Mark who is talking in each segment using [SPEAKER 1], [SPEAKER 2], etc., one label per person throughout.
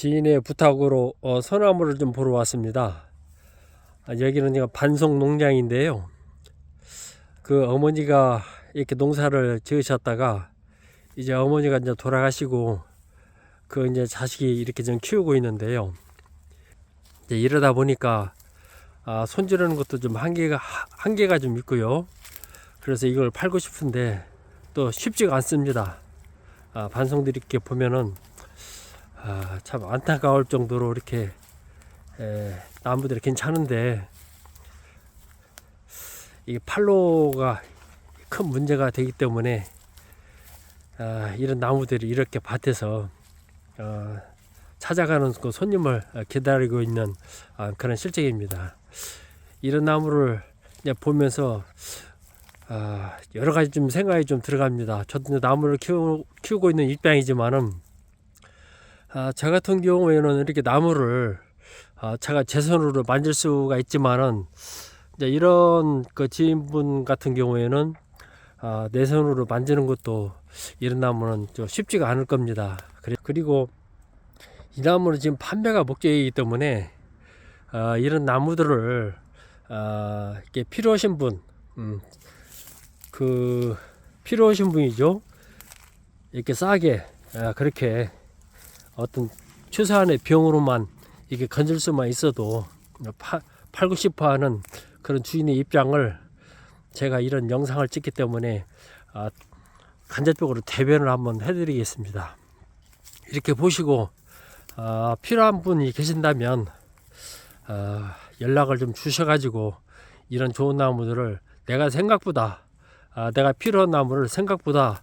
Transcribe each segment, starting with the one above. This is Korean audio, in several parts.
[SPEAKER 1] 지인의 부탁으로 소나무를 좀 보러 왔습니다. 여기는 반송 농장인데요. 그 어머니가 이렇게 농사를 지으셨다가 이제 어머니가 이제 돌아가시고 그 이제 자식이 이렇게 좀 키우고 있는데요. 이제 이러다 보니까 손질하는 것도 좀 한계가 좀 있고요. 그래서 이걸 팔고 싶은데 또 쉽지가 않습니다. 반송들이 이렇게 보면은 참 안타까울 정도로 이렇게 나무들이 괜찮은데 이 판로가 큰 문제가 되기 때문에 이런 나무들이 이렇게 밭에서 찾아가는 그 손님을 기다리고 있는 그런 실정입니다. 이런 나무를 보면서 여러 가지 좀 생각이 좀 들어갑니다. 저도 나무를 키우고 있는 입장이지만은 저 같은 경우에는 이렇게 나무를 제가 제 손으로 만질 수가 있지만은 이제 이런 그 지인분 같은 경우에는 내 손으로 만지는 것도 이런 나무는 좀 쉽지가 않을 겁니다. 그리고 이 나무는 지금 판매가 목적이기 때문에 이런 나무들을 이렇게 필요하신 분, 필요하신 분이죠. 이렇게 싸게 그렇게 어떤 최소한의 비용으로만 이렇게 건질 수만 있어도 팔고 싶어 하는 그런 주인의 입장을 제가 이런 영상을 찍기 때문에 간접적으로 대변을 한번 해드리겠습니다. 이렇게 보시고 필요한 분이 계신다면 연락을 좀 주셔가지고 이런 좋은 나무들을 내가 필요한 나무를 생각보다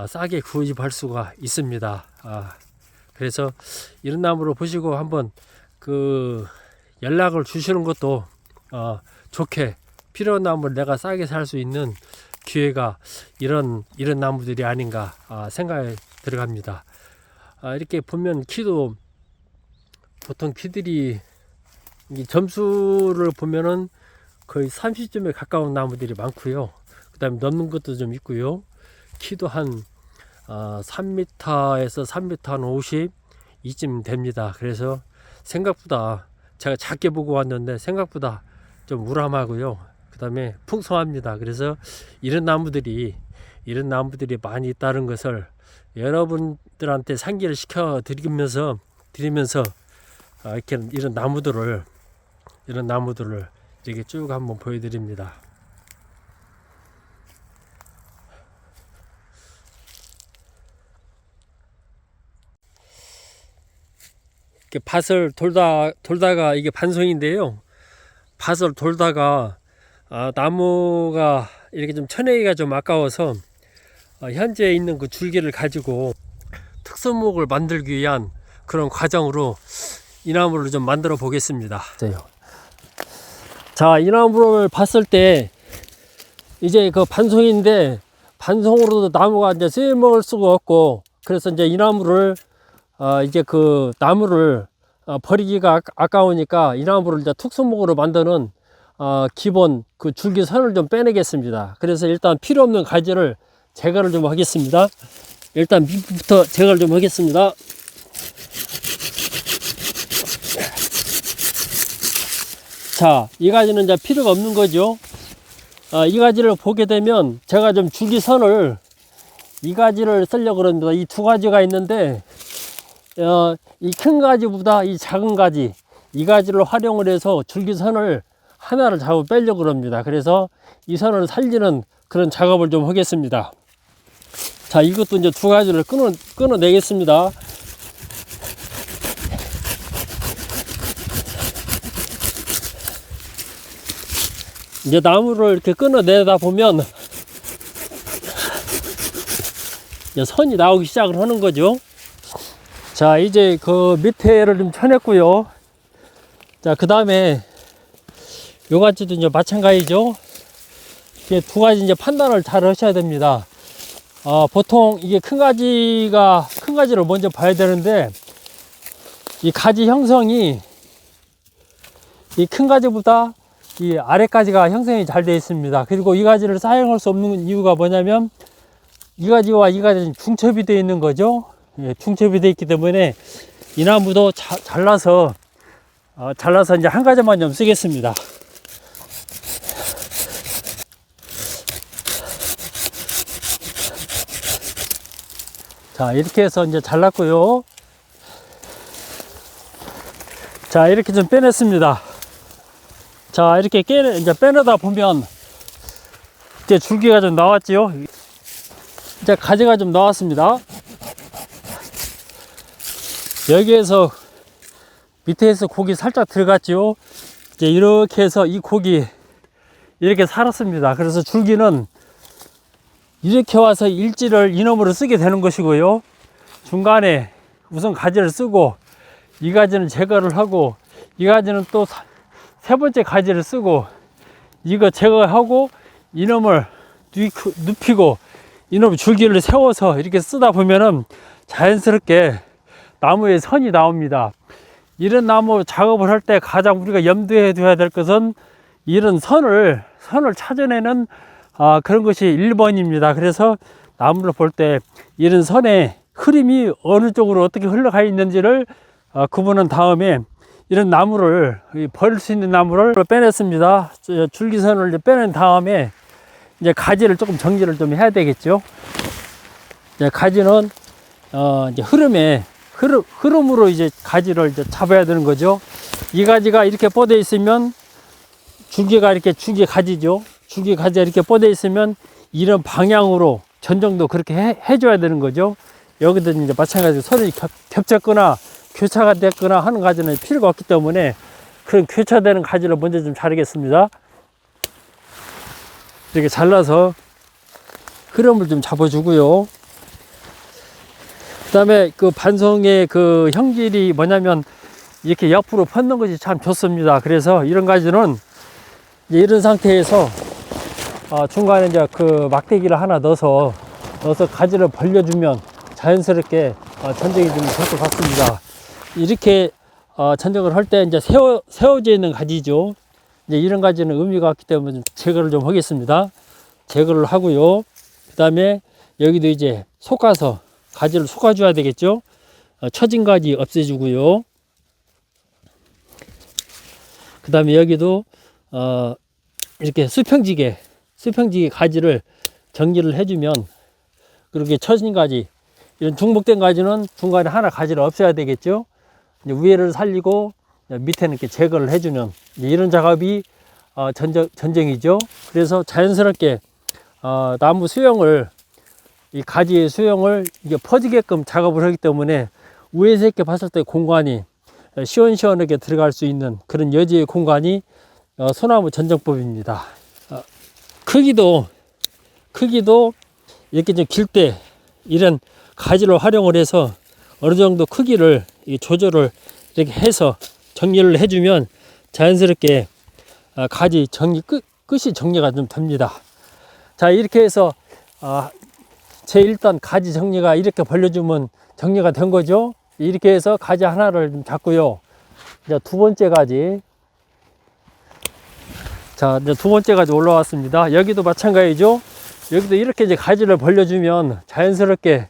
[SPEAKER 1] 싸게 구입할 수가 있습니다. 그래서 이런 나무를 보시고 한번 그 연락을 주시는 것도 좋게 필요한 나무를 내가 싸게 살 수 있는 기회가 이런 나무들이 아닌가 생각이 들어갑니다. 이렇게 보면 키도 보통 키들이 점수를 보면은 거의 30점에 가까운 나무들이 많고요. 그 다음에 넘는 것도 좀 있고요. 키도 한 3m에서 3m 한 50 이쯤 됩니다. 그래서 생각보다 제가 작게 보고 왔는데 생각보다 좀 우람하고요. 그 다음에 풍성합니다. 그래서 이런 나무들이 많이 있다는 것을 여러분들한테 상기를 시켜 드리면서 이렇게 이런 나무들을 이렇게 쭉 한번 보여드립니다. 이렇게 밭을 돌다가 이게 반송인데요. 밭을 돌다가 나무가 이렇게 좀 쳐내기가 좀 아까워서 현재 있는 그 줄기를 가지고 특수목을 만들기 위한 그런 과정으로 이 나무를 좀 만들어 보겠습니다. 자, 이 나무를 봤을 때 이제 그 반송인데 반송으로도 나무가 이제 쓰여먹을 수가 없고, 그래서 이제 이 나무를 이제 그 나무를 버리기가 아까우니까 이 나무를 이제 특수목으로 만드는 기본 그 줄기선을 좀 빼내겠습니다. 그래서 일단 필요 없는 가지를 제거를 좀 하겠습니다. 일단 밑부터 제거를 좀 하겠습니다. 자, 이 가지는 이제 필요가 없는 거죠. 이 가지를 보게 되면 제가 좀 줄기선을 이 가지를 쓰려고 그럽니다. 이 두 가지가 있는데 이 큰 가지보다 이 작은 가지, 이 가지를 활용을 해서 줄기선을 하나를 잡아 빼려고 합니다. 그래서 이 선을 살리는 그런 작업을 좀 하겠습니다. 자, 이것도 이제 두 가지를 끊어내겠습니다. 이제 나무를 이렇게 끊어내다 보면 이제 선이 나오기 시작을 하는 거죠. 자, 이제 그 밑에를 좀 쳐냈고요. 자, 그 다음에 요 가지도 이제 마찬가지죠. 이게 두 가지 이제 판단을 잘 하셔야 됩니다. 보통 이게 큰 가지를 먼저 봐야 되는데, 이 가지 형성이 이 큰 가지보다 이 아래까지가 형성이 잘 되어 있습니다. 그리고 이 가지를 사용할 수 없는 이유가 뭐냐면 이 가지와 이 가지는 중첩이 되어 있는 거죠. 예, 중첩이 되어 있기 때문에 이 나무도 잘라서 이제 한 가지만 좀 쓰겠습니다. 자, 이렇게 해서 이제 잘랐고요. 자, 이렇게 좀 빼냈습니다. 자, 이렇게 이제 빼내다 보면 이제 줄기가 좀 나왔지요. 이제 가지가 좀 나왔습니다. 여기에서 밑에서 고기 살짝 들어갔죠. 이제 이렇게 해서 이 고기 이렇게 살았습니다. 그래서 줄기는 이렇게 와서 일지를 이놈으로 쓰게 되는 것이고요. 중간에 우선 가지를 쓰고 이 가지는 제거를 하고 이 가지는 또 세 번째 가지를 쓰고 이거 제거하고 이놈을 눕히고 이놈 줄기를 세워서 이렇게 쓰다 보면은 자연스럽게 나무에 선이 나옵니다. 이런 나무 작업을 할 때 가장 우리가 염두에 둬야 될 것은 이런 선을 찾아내는 그런 것이 1번입니다. 그래서 나무를 볼 때 이런 선의 흐름이 어느 쪽으로 어떻게 흘러가 있는지를 구분한 다음에 이런 나무를 버릴 수 있는 나무를 빼냈습니다. 줄기선을 이제 빼낸 다음에 이제 가지를 조금 정리를 좀 해야 되겠죠. 이제 가지는 이제 흐름으로 이제 가지를 이제 잡아야 되는 거죠. 이 가지가 이렇게 뻗어 있으면 줄기 가지죠. 줄기 가지가 이렇게 뻗어 있으면 이런 방향으로 전정도 그렇게 해줘야 되는 거죠. 여기도 이제 마찬가지로 선이 겹쳤거나 교차가 됐거나 하는 가지는 필요가 없기 때문에 그런 교차되는 가지를 먼저 좀 자르겠습니다. 이렇게 잘라서 흐름을 좀 잡아주고요. 그 다음에 그 반송의 그 형질이 뭐냐면 이렇게 옆으로 뻗는 것이 참 좋습니다. 그래서 이런 가지는 이제 이런 상태에서 중간에 이제 그 막대기를 하나 넣어서 가지를 벌려주면 자연스럽게 전정이 좀 될 것 같습니다. 이렇게 전정을 할 때 이제 세워져 있는 가지죠. 이제 이런 가지는 의미가 없기 때문에 제거를 좀 하겠습니다. 제거를 하고요. 그 다음에 여기도 이제 솎아서 가지를 솎아줘야 되겠죠. 처진 가지 없애주고요. 그 다음에 여기도 이렇게 수평지게 가지를 정리를 해주면 그렇게 처진 가지 이런 중복된 가지는 중간에 하나 가지를 없애야 되겠죠. 이제 위에를 살리고 밑에는 이렇게 제거를 해주는 이런 작업이 전정이죠. 그래서 자연스럽게 나무 수영을 이 가지의 수영을 이게 퍼지게끔 작업을 하기 때문에 위에서 이렇게 봤을 때 공간이 시원시원하게 들어갈 수 있는 그런 여지의 공간이 소나무 전정법입니다. 크기도 이렇게 좀 길 때 이런 가지를 활용을 해서 어느 정도 크기를 조절을 이렇게 해서 정리를 해주면 자연스럽게 가지 끝이 정리가 좀 됩니다. 자, 이렇게 해서 일단 가지 정리가 이렇게 벌려주면 정리가 된 거죠. 이렇게 해서 가지 하나를 좀 잡고요. 이제 두 번째 가지. 자, 이제 두 번째 가지 올라왔습니다. 여기도 마찬가지죠. 여기도 이렇게 이제 가지를 벌려주면 자연스럽게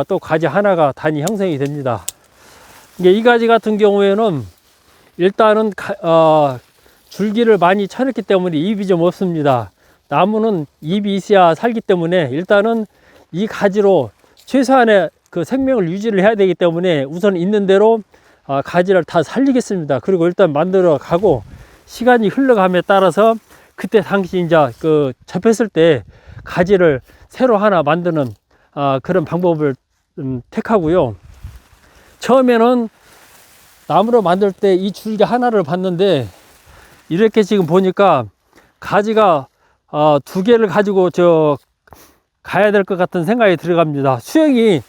[SPEAKER 1] 또 가지 하나가 단위 형성이 됩니다. 이게 이 가지 같은 경우에는 일단은 줄기를 많이 쳐냈기 때문에 잎이 좀 없습니다. 나무는 잎이 있어야 살기 때문에 일단은 이 가지로 최소한의 그 생명을 유지를 해야 되기 때문에 우선 있는 대로 가지를 다 살리겠습니다. 그리고 일단 만들어 가고 시간이 흘러감에 따라서 그때 당시 이제 그 접했을 때 가지를 새로 하나 만드는 그런 방법을 택하고요. 처음에는 나무로 만들 때 이 줄기 하나를 봤는데 이렇게 지금 보니까 가지가 두 개를 가지고 가야 될 것 같은 생각이 들어갑니다. 수영이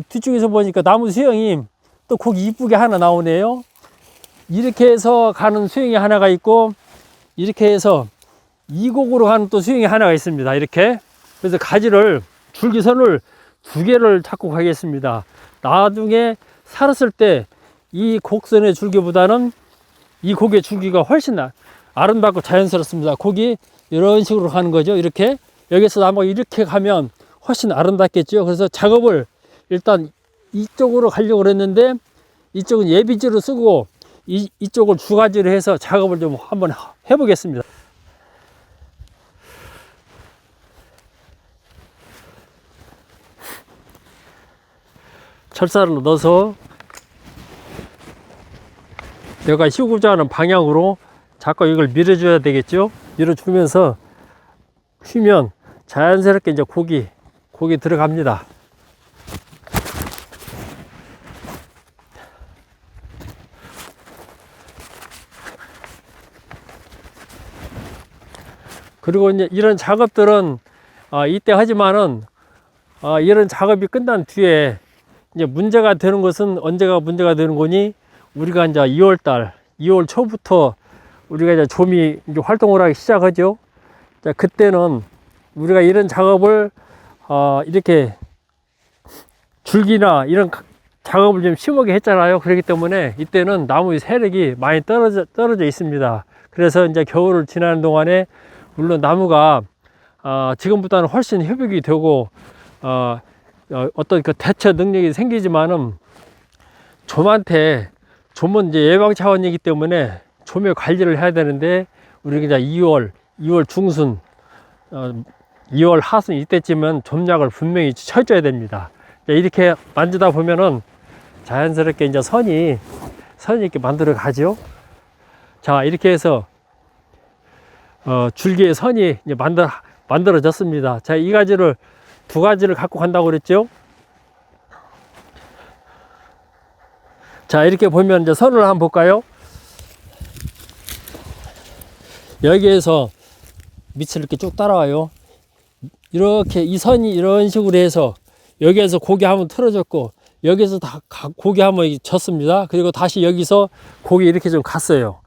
[SPEAKER 1] 뒤쪽에서 보니까 나무 수영이 또 거기 이쁘게 하나 나오네요. 이렇게 해서 가는 수영이 하나가 있고 이렇게 해서 이곡으로 가는 또 수영이 하나가 있습니다. 이렇게 그래서 가지를 줄기선을 두 개를 찾고 가겠습니다. 나중에 살았을 때 이 곡선의 줄기보다는 이 곡의 줄기가 훨씬 아름답고 자연스럽습니다. 곡이 이런 식으로 가는 거죠. 이렇게 여기서 나무가 이렇게 가면 훨씬 아름답겠죠. 그래서 작업을 일단 이쪽으로 가려고 그랬는데 이쪽은 예비지로 쓰고 이쪽을 주가지로 해서 작업을 좀 한번 해보겠습니다. 철사를 넣어서 내가 휘고자 하는 방향으로 자꾸 이걸 밀어줘야 되겠죠. 밀어주면서 휘면 자연스럽게 이제 고기 들어갑니다. 그리고 이제 이런 작업들은 이때 하지만은 이런 작업이 끝난 뒤에 이제 문제가 되는 것은 언제가 문제가 되는 거니? 우리가 이제 2월 초부터 우리가 이제 좀이 이제 활동을 하기 시작하죠. 자, 그때는 우리가 이런 작업을 이렇게 줄기나 이런 작업을 좀 심하게 했잖아요. 그렇기 때문에 이때는 나무의 세력이 많이 떨어져 있습니다. 그래서 이제 겨울을 지나는 동안에 물론 나무가 지금보다는 훨씬 회복이 되고 어떤 그 대처 능력이 생기지만은 좀은 이제 예방 차원이기 때문에 좀의 관리를 해야 되는데 우리가 이제 2월 중순 2월 하순 이때쯤은 좀약을 분명히 쳐줘야 됩니다. 이렇게 만지다 보면은 자연스럽게 이제 선이 이렇게 만들어 가죠. 자, 이렇게 해서 줄기의 선이 이제 만들어졌습니다. 자, 이 가지를 두 가지를 갖고 간다고 그랬죠. 자, 이렇게 보면 이제 선을 한번 볼까요? 여기에서 밑을 이렇게 쭉 따라와요. 이렇게 이 선이 이런 식으로 해서 여기에서 고기 한번 틀어졌고 여기서 다 고기 한번 졌습니다. 그리고 다시 여기서 고기 이렇게 좀 갔어요.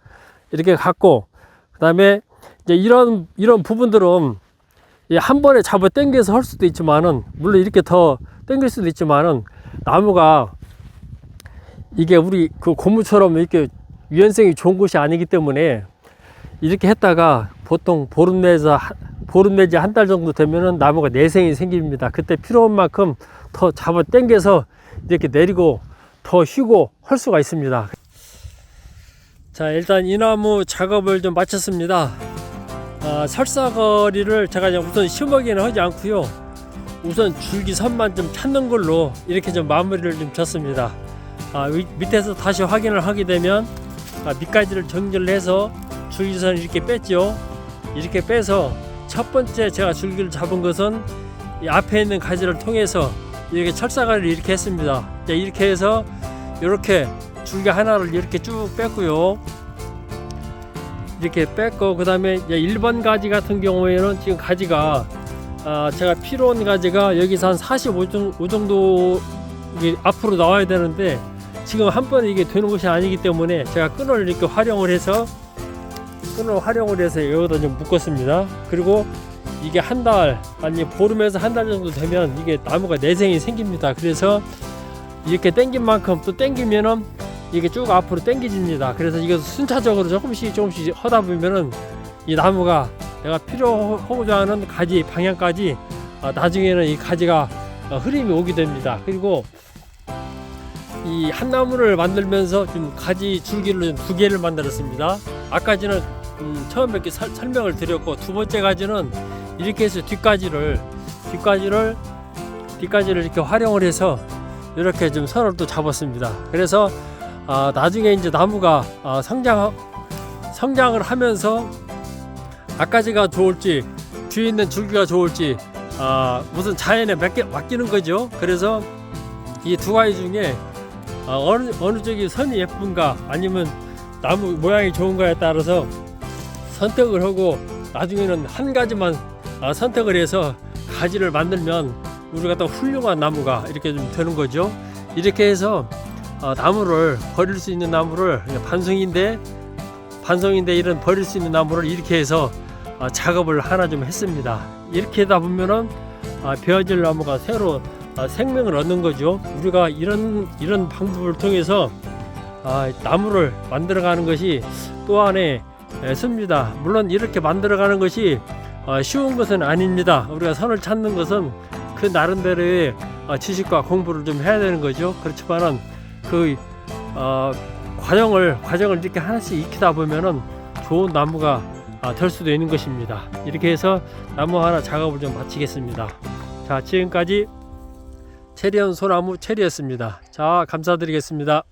[SPEAKER 1] 이렇게 갔고 그 다음에 이제 이런 부분들은 한 번에 잡아 당겨서 할 수도 있지만은 물론 이렇게 더 당길 수도 있지만은 나무가 이게 우리 그 고무처럼 이렇게 유연성이 좋은 것이 아니기 때문에 이렇게 했다가 보통 보름 내지 한 달 정도 되면은 나무가 내생이 생깁니다. 그때 필요한 만큼 더 잡아 당겨서 이렇게 내리고 더 휘고 할 수가 있습니다. 자, 일단 이 나무 작업을 좀 마쳤습니다. 설사거리를 제가 우선 심하게는 하지 않고요. 우선 줄기선만 좀 찾는 걸로 이렇게 좀 마무리를 좀 졌습니다. 밑에서 다시 확인을 하게 되면 밑가지를 정리를 해서 줄기선을 이렇게 뺐죠. 이렇게 빼서 첫 번째 제가 줄기를 잡은 것은 이 앞에 있는 가지를 통해서 이렇게 철사거리를 이렇게 했습니다. 이렇게 해서 이렇게 줄기 하나를 이렇게 쭉 뺐고요. 이렇게 뺐고 그 다음에 1번 가지 같은 경우에는 지금 가지가 제가 필요한 가지가 여기서 한 45 정도 앞으로 나와야 되는데 지금 한 번에 이게 되는 것이 아니기 때문에 제가 끈을 이렇게 활용을 해서 여기다 좀 묶었습니다. 그리고 이게 한 달 아니 보름에서 한 달 정도 되면 이게 나무가 내생이 생깁니다. 그래서 이렇게 당긴 만큼 또 당기면은 이게 쭉 앞으로 당겨집니다. 그래서 이거 순차적으로 조금씩 하다 보면은 이 나무가 내가 필요하고자 하는 가지 방향까지 나중에는 이 가지가 흐름이 오게 됩니다. 그리고 이 한 나무를 만들면서 좀 가지 줄기를 두 개를 만들었습니다. 아까지는 처음 이렇게 설명을 드렸고 두 번째 가지는 이렇게 해서 뒷가지를 이렇게 활용을 해서 이렇게 좀 선을 또 잡았습니다. 그래서 나중에 이제 나무가 성장을 하면서 앞가지가 좋을지 뒤에 있는 줄기가 좋을지 무슨 자연에 맡기는 거죠. 그래서 이 두 가지 중에 어느 쪽이 선이 예쁜가 아니면 나무 모양이 좋은가에 따라서 선택을 하고 나중에는 한 가지만 선택을 해서 가지를 만들면 우리가 또 훌륭한 나무가 이렇게 좀 되는 거죠. 이렇게 해서 나무를 버릴 수 있는 나무를 반송인데 이런 버릴 수 있는 나무를 이렇게 해서 작업을 하나 좀 했습니다. 이렇게 하다 보면은 베어질 나무가 새로 생명을 얻는 거죠. 우리가 이런 방법을 통해서 나무를 만들어가는 것이 또 하나의 습니다. 물론 이렇게 만들어가는 것이 쉬운 것은 아닙니다. 우리가 선을 찾는 것은 그 나름대로의 지식과 공부를 좀 해야 되는 거죠. 그렇지만은 그 과정을 이렇게 하나씩 익히다 보면은 좋은 나무가 될 수도 있는 것입니다. 이렇게 해서 나무 하나 작업을 좀 마치겠습니다. 자, 지금까지 체리연 소나무 체리였습니다. 자, 감사드리겠습니다.